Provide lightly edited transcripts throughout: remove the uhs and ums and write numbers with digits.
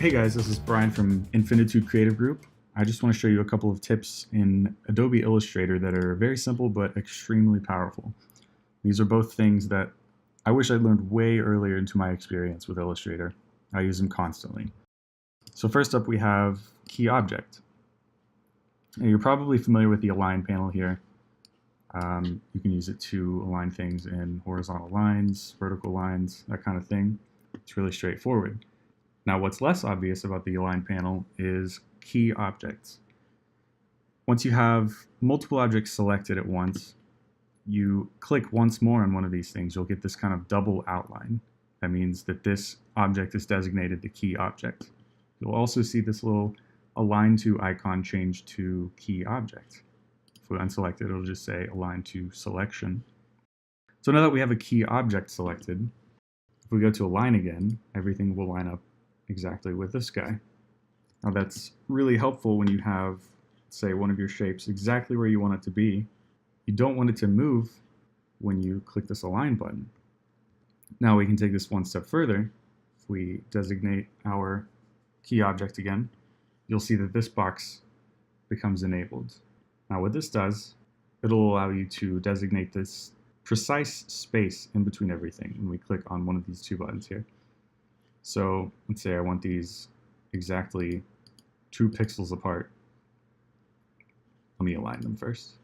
Hey guys, this is Brian from Infinitude Creative Group. I just want to show you a couple of tips in Adobe Illustrator that are very simple but extremely powerful. These are both things that I wish I'd learned way earlier into my experience with Illustrator. I use them constantly. So first up we have Key Object. Now, you're probably familiar with the Align panel here. You can use it to align things in horizontal lines, vertical lines, that kind of thing. It's really straightforward. Now, what's less obvious about the Align panel is key objects. Once you have multiple objects selected at once, you click once more on one of these things, you'll get this kind of double outline. That means that this object is designated the key object. You'll also see this little Align to icon change to key object. If we unselect it, it'll just say Align to selection. So now that we have a key object selected, if we go to Align again, everything will line up exactly with this guy. Now that's really helpful when you have, say, one of your shapes exactly where you want it to be. You don't want it to move when you click this Align button. Now we can take this one step further. If we designate our key object again, you'll see that this box becomes enabled. Now what this does, it'll allow you to designate this precise space in between everything when we click on one of these two buttons here. So let's say I want these exactly 2 pixels apart. Let me align them first.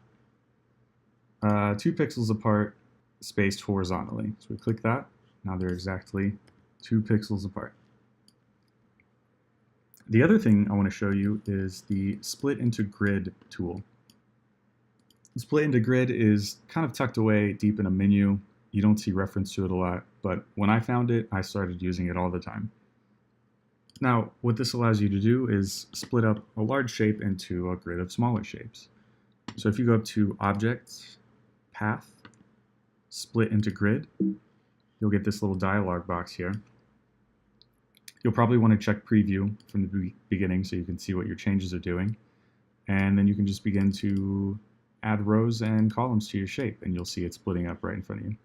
2 pixels apart, spaced horizontally. So we click that. Now they're exactly 2 pixels apart. The other thing I want to show you is the Split into Grid tool. The Split into Grid is kind of tucked away deep in a menu. You don't see reference to it a lot, but when I found it, I started using it all the time. Now, what this allows you to do is split up a large shape into a grid of smaller shapes. So if you go up to Object, Path, Split into Grid, you'll get this little dialog box here. You'll probably want to check Preview from the beginning so you can see what your changes are doing. And then you can just begin to add rows and columns to your shape, and you'll see it splitting up right in front of you.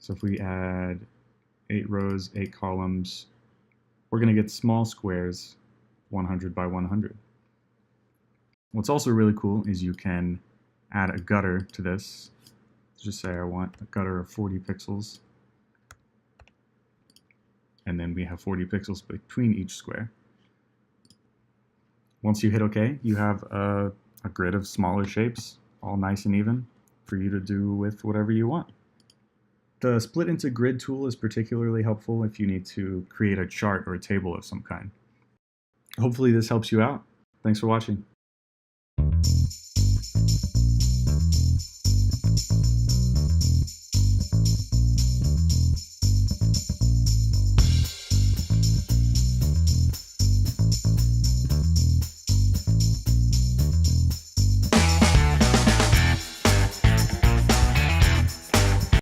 So if we add 8 rows, 8 columns, we're going to get small squares, 100 by 100. What's also really cool is you can add a gutter to this. Just say I want a gutter of 40 pixels. And then we have 40 pixels between each square. Once you hit OK, you have a grid of smaller shapes, all nice and even, for you to do with whatever you want. The Split into Grid tool is particularly helpful if you need to create a chart or a table of some kind. Hopefully this helps you out. Thanks for watching.